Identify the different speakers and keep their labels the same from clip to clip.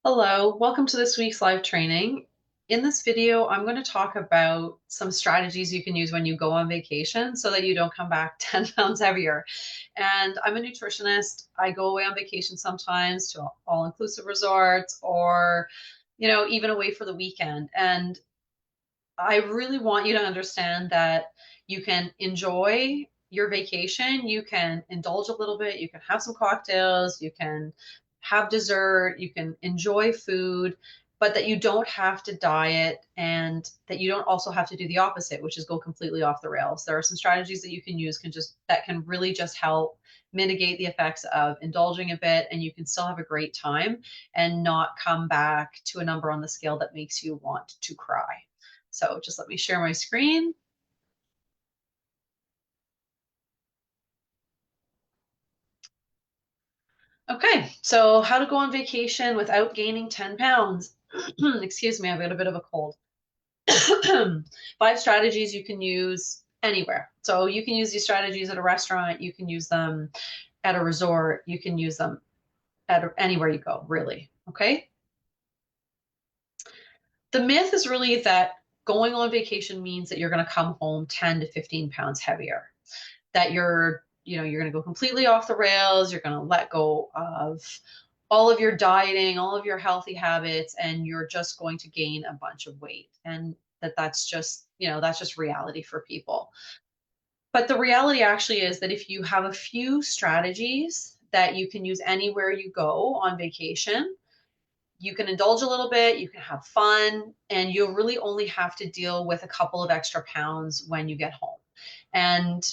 Speaker 1: Hello, welcome to this week's live training. In this video, I'm going to talk about some strategies you can use when you go on vacation so that you don't come back 10 pounds heavier. And I'm a nutritionist. I go away on vacation sometimes to all-inclusive resorts or, even away for the weekend. And I really want you to understand that you can enjoy your vacation. You can indulge a little bit. You can have some cocktails. You can have dessert. You can enjoy food, but that you don't have to diet and that you don't also have to do the opposite, which is go completely off the rails. There are some strategies that you can use that can really just help mitigate the effects of indulging a bit, and you can still have a great time and not come back to a number on the scale that makes you want to cry. So just let me share my screen. Okay, so how to go on vacation without gaining 10 pounds. Excuse me, I've got a bit of a cold. 5 strategies you can use anywhere. So you can use these strategies at a restaurant, you can use them at a resort, you can use them at anywhere you go, really. Okay. The myth is really that going on vacation means that you're going to come home 10 to 15 pounds heavier, that you're going to go completely off the rails, you're going to let go of all of your dieting, all of your healthy habits, and you're just going to gain a bunch of weight. And that's just reality for people. But the reality actually is that if you have a few strategies that you can use anywhere you go on vacation, you can indulge a little bit, you can have fun, and you'll really only have to deal with a couple of extra pounds when you get home. And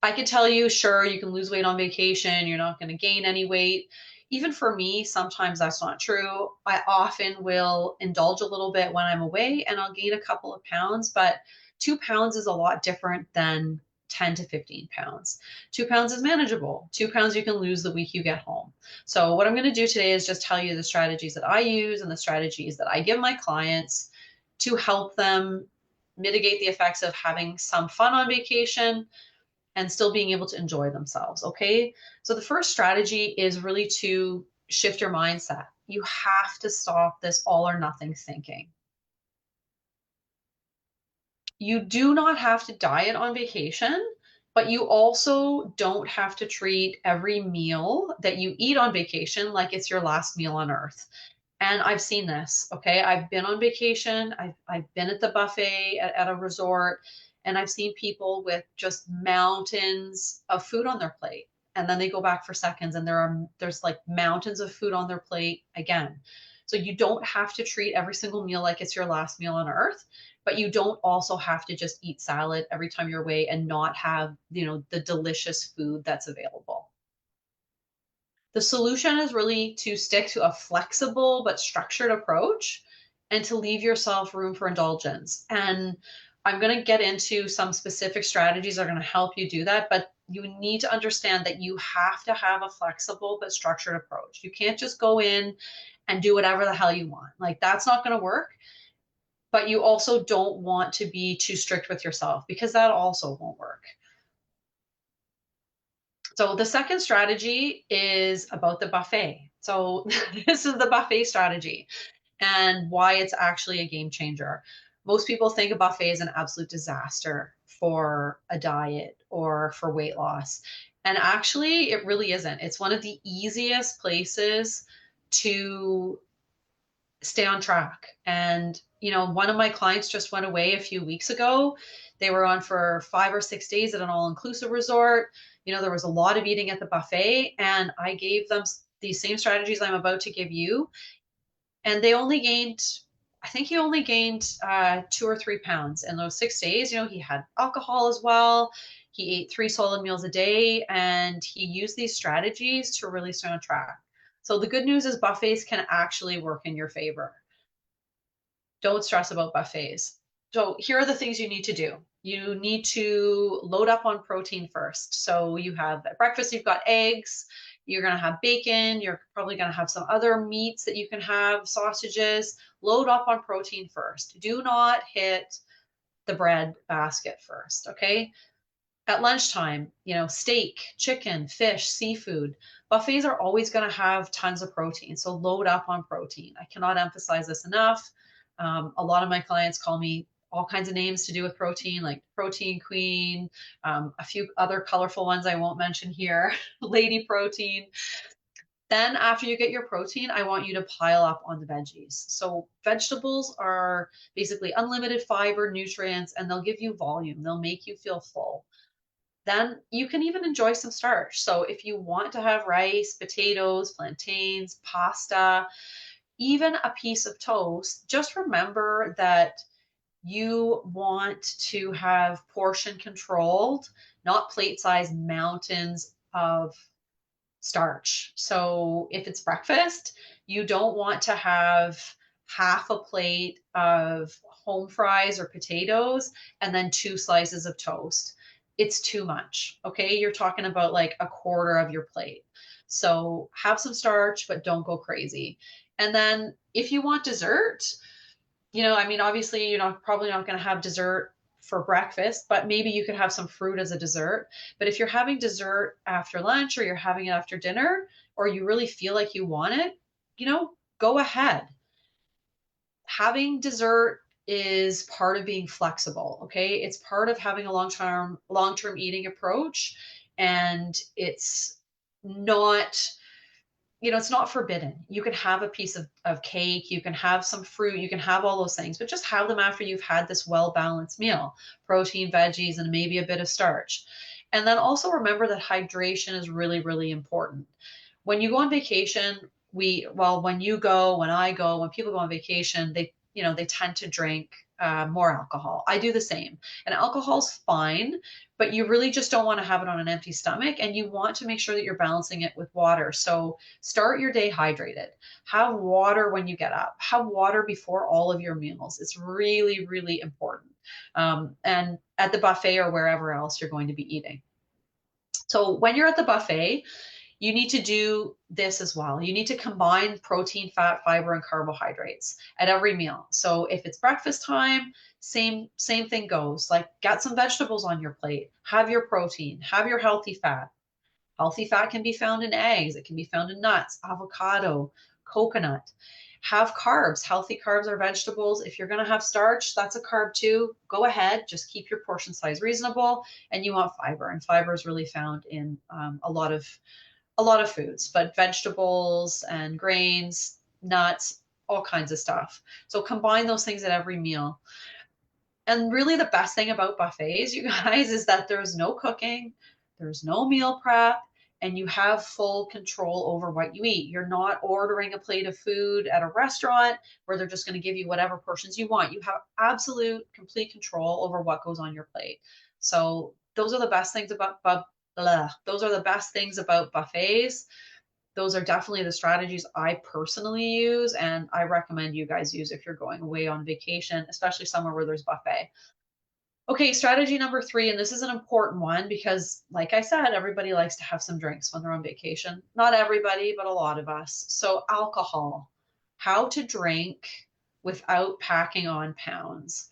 Speaker 1: I could tell you, sure, you can lose weight on vacation, you're not going to gain any weight. Even for me, sometimes that's not true. I often will indulge a little bit when I'm away and I'll gain a couple of pounds, but 2 pounds is a lot different than 10 to 15 pounds. 2 pounds is manageable. 2 pounds you can lose the week you get home. So, what I'm going to do today is just tell you the strategies that I use and the strategies that I give my clients to help them mitigate the effects of having some fun on vacation and still being able to enjoy themselves. Okay. So the first strategy is really to shift your mindset. You have to stop this all or nothing thinking. You do not have to diet on vacation, but you also don't have to treat every meal that you eat on vacation like it's your last meal on earth. And I've seen this, okay? I've been on vacation, I've been at the buffet at a resort, and I've seen people with just mountains of food on their plate. And then they go back for seconds and there's like mountains of food on their plate again. So you don't have to treat every single meal like it's your last meal on earth, but you don't also have to just eat salad every time you're away and not have, the delicious food that's available. The solution is really to stick to a flexible but structured approach and to leave yourself room for indulgence. And I'm going to get into some specific strategies that are going to help you do that, but you need to understand that you have to have a flexible but structured approach. You can't just go in and do whatever the hell you want. Like, that's not going to work. But you also don't want to be too strict with yourself because that also won't work. So the second strategy is about the buffet. So this is the buffet strategy and why it's actually a game changer. Most people think a buffet is an absolute disaster for a diet or for weight loss. And actually, it really isn't. It's one of the easiest places to stay on track. And, one of my clients just went away a few weeks ago. They were on for 5 or 6 days at an all inclusive resort. There was a lot of eating at the buffet, and I gave them these same strategies I'm about to give you. And they only gained, I think he only gained 2 or 3 pounds in those 6 days. He had alcohol as well. He ate 3 solid meals a day, and he used these strategies to really stay on track. So the good news is buffets can actually work in your favor. Don't stress about buffets. So here are the things you need to do. You need to load up on protein first. So you have at breakfast, you've got eggs, you're going to have bacon, you're probably going to have some other meats that you can have, sausages. Load up on protein first. Do not hit the bread basket first, okay? At lunchtime, steak, chicken, fish, seafood. Buffets are always going to have tons of protein. So load up on protein. I cannot emphasize this enough. A lot of my clients call me all kinds of names to do with protein, like protein queen, a few other colorful ones I won't mention here, lady protein. Then after you get your protein, I want you to pile up on the veggies. So vegetables are basically unlimited fiber, nutrients, and they'll give you volume. They'll make you feel full. Then you can even enjoy some starch. So if you want to have rice, potatoes, plantains, pasta, even a piece of toast, just remember that you want to have portion controlled, not plate sized mountains of starch. So if it's breakfast, you don't want to have half a plate of home fries or potatoes and then two slices of toast. It's too much. Okay. You're talking about like a quarter of your plate. So have some starch, but don't go crazy. And then if you want dessert, I mean, obviously, you're probably not going to have dessert for breakfast, but maybe you could have some fruit as a dessert. But if you're having dessert after lunch or you're having it after dinner, or you really feel like you want it, go ahead. Having dessert is part of being flexible, okay? It's part of having a long-term eating approach, and not it's not forbidden. You can have a piece of cake, you can have some fruit, you can have all those things, but just have them after you've had this well balanced meal, protein, veggies, and maybe a bit of starch. And then also remember that hydration is really, really important. When you go on vacation, when I go, when people go on vacation, they tend to drink more alcohol. I do the same. And alcohol's fine, but you really just don't want to have it on an empty stomach. And you want to make sure that you're balancing it with water. So start your day hydrated. Have water when you get up. Have water before all of your meals. It's really, really important. And at the buffet or wherever else you're going to be eating. So when you're at the buffet, you need to do this as well. You need to combine protein, fat, fiber, and carbohydrates at every meal. So if it's breakfast time, same thing goes. Like get some vegetables on your plate, have your protein, have your healthy fat. Healthy fat can be found in eggs, it can be found in nuts, avocado, coconut. Have carbs. Healthy carbs are vegetables. If you're going to have starch, that's a carb too. Go ahead, just keep your portion size reasonable. And you want fiber, and fiber is really found in a lot of foods, but vegetables and grains, nuts, all kinds of stuff. So combine those things at every meal. And really the best thing about buffets, you guys, is that there's no cooking, there's no meal prep, and you have full control over what you eat. You're not ordering a plate of food at a restaurant where they're just going to give you whatever portions you want. You have absolute, complete control over what goes on your plate. So those are the best things about those are the best things about buffets. Those are definitely the strategies I personally use, and I recommend you guys use if you're going away on vacation, especially somewhere where there's buffet. Okay, strategy number 3, and this is an important one because, like I said, everybody likes to have some drinks when they're on vacation. Not everybody, but a lot of us. So, alcohol. How to drink without packing on pounds.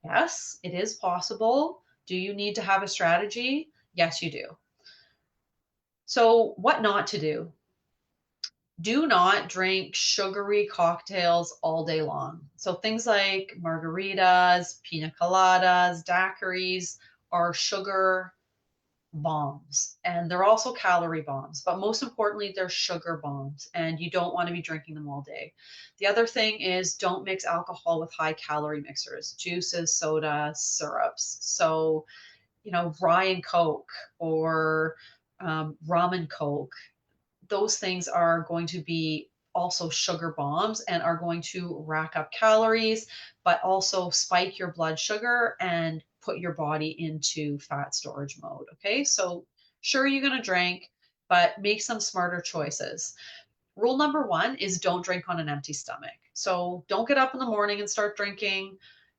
Speaker 1: Yes, it is possible. Do you need to have a strategy? Yes, you do. So, what not to do? Do not drink sugary cocktails all day long. So, things like margaritas, pina coladas, daiquiris are sugar bombs, and they're also calorie bombs, but most importantly, they're sugar bombs, and you don't want to be drinking them all day. The other thing is don't mix alcohol with high calorie mixers, juices, soda, syrups. So, rye and Coke or rum and Coke, those things are going to be also sugar bombs and are going to rack up calories, but also spike your blood sugar and put your body into fat storage mode. Okay, so sure, you're going to drink, but make some smarter choices. Rule number 1 is don't drink on an empty stomach. So don't get up in the morning and start drinking.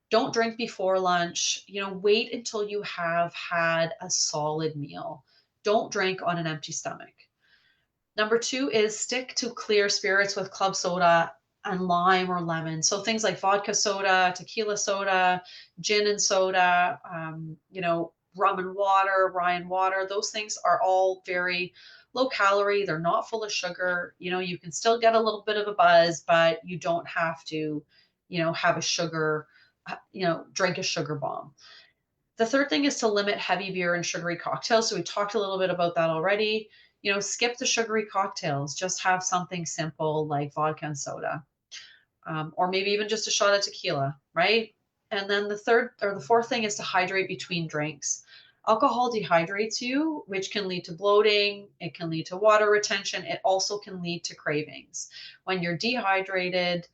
Speaker 1: Don't drink before lunch. Wait until you have had a solid meal. Don't drink on an empty stomach. Number 2 is stick to clear spirits with club soda and lime or lemon. So things like vodka soda, tequila soda, gin and soda, rum and water, rye and water. Those things are all very low calorie. They're not full of sugar. You can still get a little bit of a buzz, but you don't have to, have a sugar, drink a sugar bomb. The third thing is to limit heavy beer and sugary cocktails. So we talked a little bit about that already. Skip the sugary cocktails. Just have something simple like vodka and soda, or maybe even just a shot of tequila, right? And then the third or the fourth thing is to hydrate between drinks. Alcohol dehydrates you, which can lead to bloating. It can lead to water retention. It also can lead to cravings. When you're dehydrated,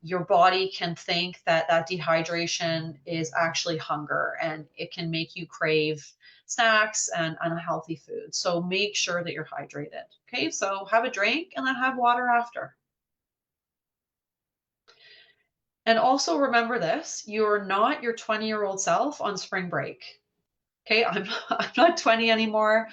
Speaker 1: your body can think that that dehydration is actually hunger, and it can make you crave snacks and unhealthy food. So make sure that you're hydrated. Okay, so have a drink and then have water after. And also remember this, you're not your 20-year-old self on spring break. Okay, I'm not 20 anymore.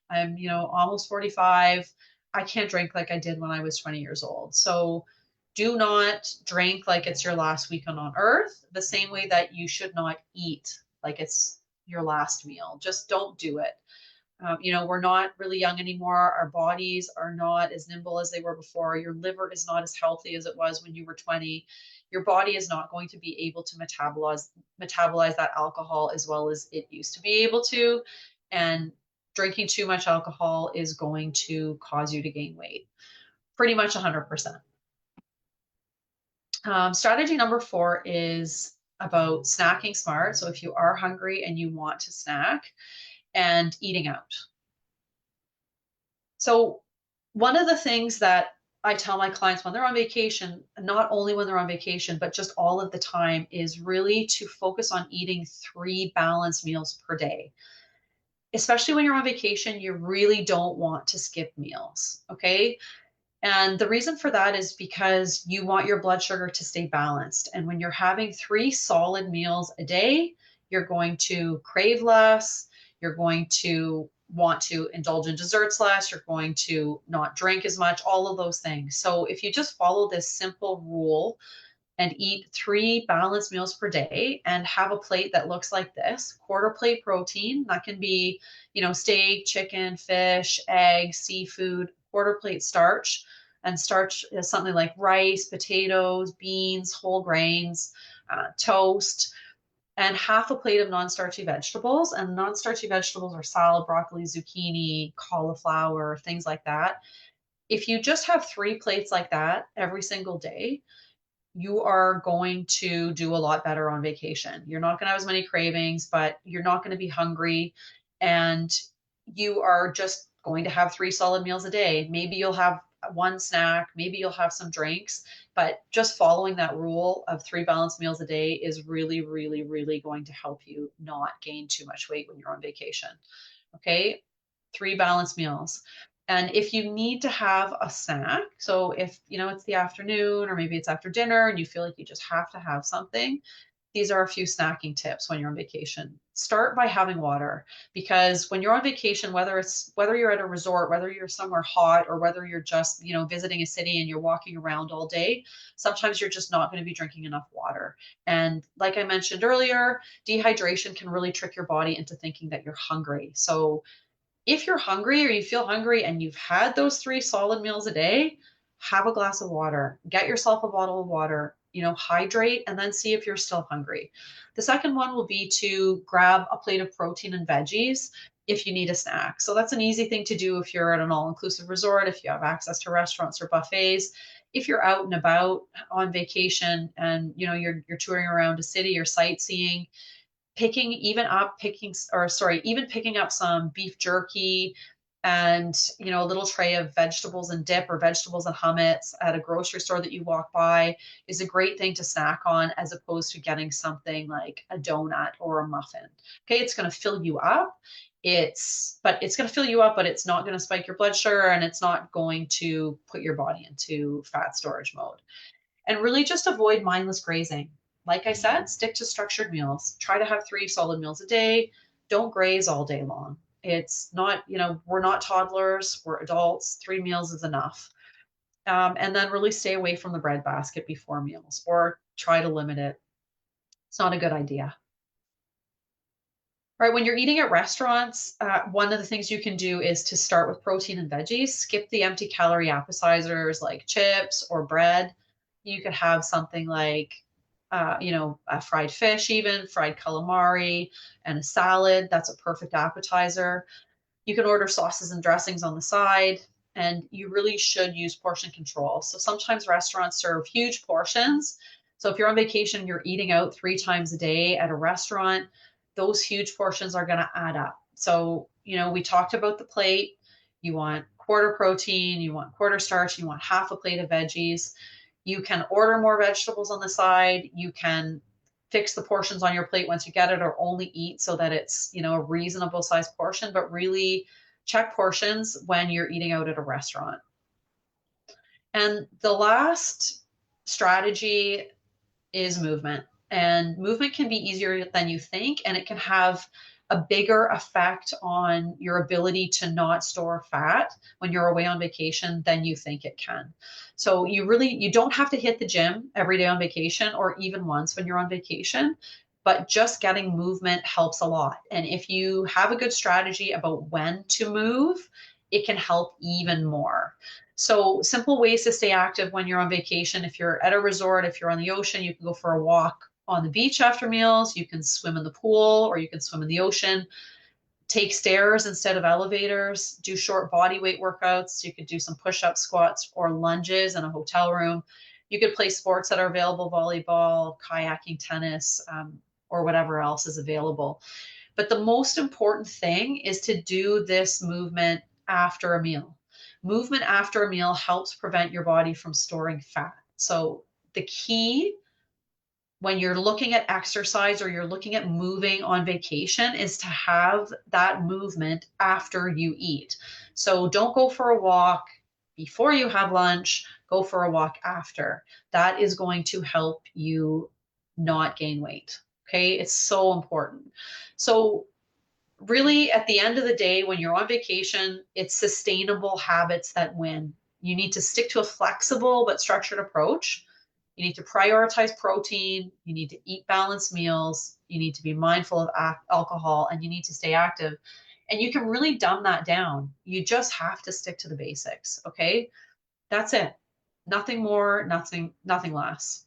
Speaker 1: I'm, almost 45. I can't drink like I did when I was 20 years old. So do not drink like it's your last weekend on earth, the same way that you should not eat like it's your last meal. Just don't do it. We're not really young anymore. Our bodies are not as nimble as they were before. Your liver is not as healthy as it was when you were 20. Your body is not going to be able to metabolize that alcohol as well as it used to be able to. And drinking too much alcohol is going to cause you to gain weight. Pretty much 100%. Strategy number 4 is about snacking smart. So if you are hungry and you want to snack, and eating out. So one of the things that I tell my clients when they're on vacation, not only when they're on vacation, but just all of the time, is really to focus on eating 3 balanced meals per day. Especially when you're on vacation, you really don't want to skip meals. Okay. And the reason for that is because you want your blood sugar to stay balanced. And when you're having 3 solid meals a day, you're going to crave less. You're going to want to indulge in desserts less. You're going to not drink as much, all of those things. So if you just follow this simple rule and eat 3 balanced meals per day and have a plate that looks like this, quarter plate protein, that can be, steak, chicken, fish, eggs, seafood, quarter plate starch. And starch is something like rice, potatoes, beans, whole grains, toast, and half a plate of non-starchy vegetables. And non-starchy vegetables are salad, broccoli, zucchini, cauliflower, things like that. If you just have 3 plates like that every single day, you are going to do a lot better on vacation. You're not going to have as many cravings, but you're not going to be hungry. And you are just going to have 3 solid meals a day. Maybe you'll have one snack, maybe you'll have some drinks, but just following that rule of 3 balanced meals a day is really, really, really going to help you not gain too much weight when you're on vacation. Okay. 3 balanced meals. And if you need to have a snack, so if it's the afternoon or maybe it's after dinner and you feel like you just have to have something, these are a few snacking tips when you're on vacation. Start by having water, because when you're on vacation, whether you're at a resort, whether you're somewhere hot, or whether you're just, visiting a city and you're walking around all day, sometimes you're just not going to be drinking enough water. And like I mentioned earlier, dehydration can really trick your body into thinking that you're hungry. So if you're hungry or you feel hungry and you've had those 3 solid meals a day, have a glass of water, get yourself a bottle of water, hydrate, and then see if you're still hungry. The second one will be to grab a plate of protein and veggies if you need a snack. So that's an easy thing to do if you're at an all-inclusive resort, if you have access to restaurants or buffets. If you're out and about on vacation and you're touring around a city or sightseeing, even picking up some beef jerky and a little tray of vegetables and dip, or vegetables and hummus at a grocery store that you walk by, is a great thing to snack on, as opposed to getting something like a donut or a muffin. Okay, it's going to fill you up. It's going to fill you up, but it's not going to spike your blood sugar, and it's not going to put your body into fat storage mode. And really just avoid mindless grazing. Like I said, stick to structured meals. Try to have 3 solid meals a day. Don't graze all day long. It's not, we're not toddlers, we're adults. 3 meals is enough. And then really stay away from the bread basket before meals, or try to limit it. It's not a good idea. Right, when you're eating at restaurants, one of the things you can do is to start with protein and veggies. Skip the empty calorie appetizers like chips or bread. You could have something like, a fried fish, even fried calamari, and a salad. That's a perfect appetizer. You can order sauces and dressings on the side, and you really should use portion control. So sometimes restaurants serve huge portions. So if you're on vacation, you're eating out 3 times a day at a restaurant, those huge portions are going to add up. So, we talked about the plate. You want quarter protein, you want quarter starch, you want half a plate of veggies. You can order more vegetables on the side. You can fix the portions on your plate once you get it, or only eat so that it's, a reasonable size portion, but really check portions when you're eating out at a restaurant. And the last strategy is movement. And movement can be easier than you think, and it can have a bigger effect on your ability to not store fat when you're away on vacation than you think it can. So you don't have to hit the gym every day on vacation or even once when you're on vacation, but just getting movement helps a lot. And if you have a good strategy about when to move, it can help even more. So, simple ways to stay active when you're on vacation. If you're at a resort, if you're on the ocean, you can go for a walk on the beach after meals. You can swim in the pool, or you can swim in the ocean. Take stairs instead of elevators. Do short body weight workouts. You could do some push ups, squats, or lunges in a hotel room. You could play sports that are available: volleyball, kayaking, tennis, or whatever else is available. But the most important thing is to do this movement after a meal. Movement after a meal helps prevent your body from storing fat. So the key when you're looking at exercise or you're looking at moving on vacation is to have that movement after you eat. So don't go for a walk before you have lunch, go for a walk after. That is going to help you not gain weight. Okay, it's so important. So really, at the end of the day, when you're on vacation, it's sustainable habits that win. You need to stick to a flexible but structured approach. You need to prioritize protein. You need to eat balanced meals. You need to be mindful of alcohol, and you need to stay active. And you can really dumb that down. You just have to stick to the basics. Okay. That's it. Nothing more, nothing less.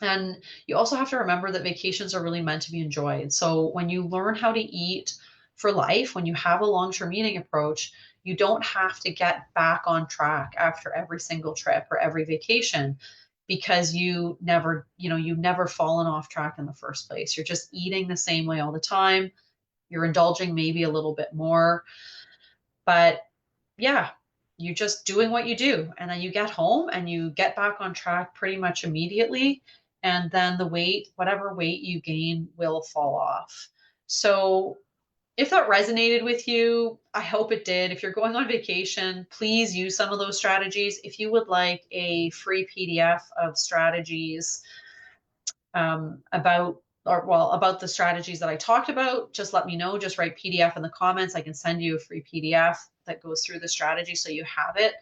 Speaker 1: And you also have to remember that vacations are really meant to be enjoyed. So when you learn how to eat for life, when you have a long-term eating approach, you don't have to get back on track after every single trip or every vacation, because you've never fallen off track in the first place. You're just eating the same way all the time. You're indulging maybe a little bit more, but yeah, you're just doing what you do. And then you get home and you get back on track pretty much immediately. And then whatever weight you gain will fall off. So if that resonated with you, I hope it did. If you're going on vacation, please use some of those strategies. If you would like a free PDF of strategies about the strategies that I talked about, just let me know. Just write PDF in the comments. I can send you a free PDF that goes through the strategy so you have it.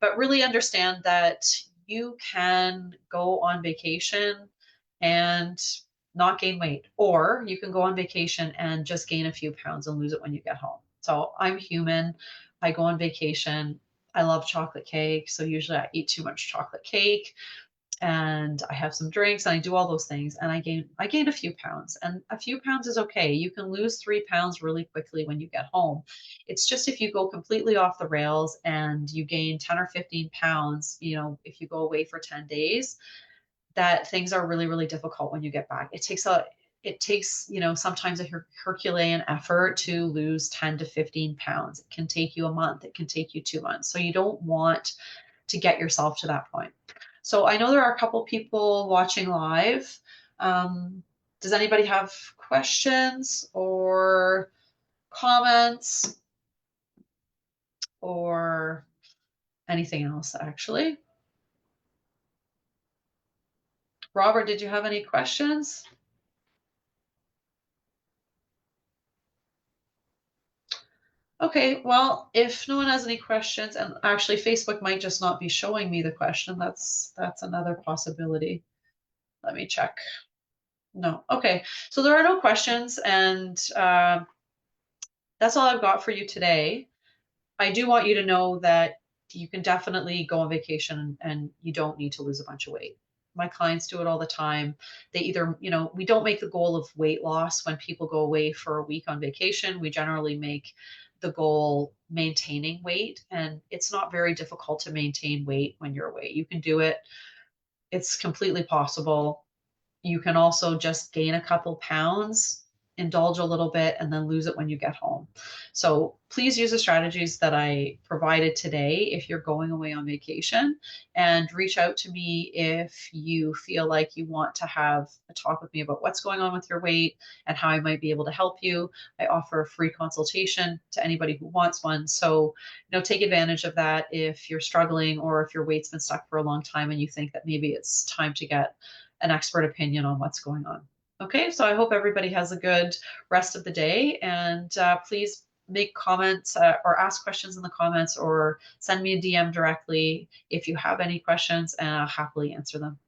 Speaker 1: But really understand that you can go on vacation and not gain weight, or you can go on vacation and just gain a few pounds and lose it when you get home. So I'm human. I go on vacation. I love chocolate cake. So usually I eat too much chocolate cake, and I have some drinks, and I do all those things, and I gained a few pounds, and a few pounds is okay. You can lose 3 pounds really quickly when you get home. It's just if you go completely off the rails and you gain 10 or 15 pounds, if you go away for 10 days, that things are really, really difficult when you get back. It takes sometimes a Herculean effort to lose 10 to 15 pounds. It can take you a month. It can take you 2 months. So you don't want to get yourself to that point. So I know there are a couple people watching live. Does anybody have questions or comments or anything else, actually? Robert, did you have any questions? Okay, well, if no one has any questions, and actually Facebook might just not be showing me the question, that's another possibility. Let me check. No. Okay. So there are no questions, and that's all I've got for you today. I do want you to know that you can definitely go on vacation and you don't need to lose a bunch of weight. My clients do it all the time. They either, we don't make the goal of weight loss when people go away for a week on vacation. We generally make the goal maintaining weight, and it's not very difficult to maintain weight when you're away. You can do it. It's completely possible. You can also just gain a couple pounds, indulge a little bit, and then lose it when you get home. So please use the strategies that I provided today if you're going away on vacation, and reach out to me if you feel like you want to have a talk with me about what's going on with your weight and how I might be able to help you. I offer a free consultation to anybody who wants one. So, take advantage of that if you're struggling or if your weight's been stuck for a long time and you think that maybe it's time to get an expert opinion on what's going on. Okay, so I hope everybody has a good rest of the day, and please make comments or ask questions in the comments or send me a DM directly if you have any questions, and I'll happily answer them.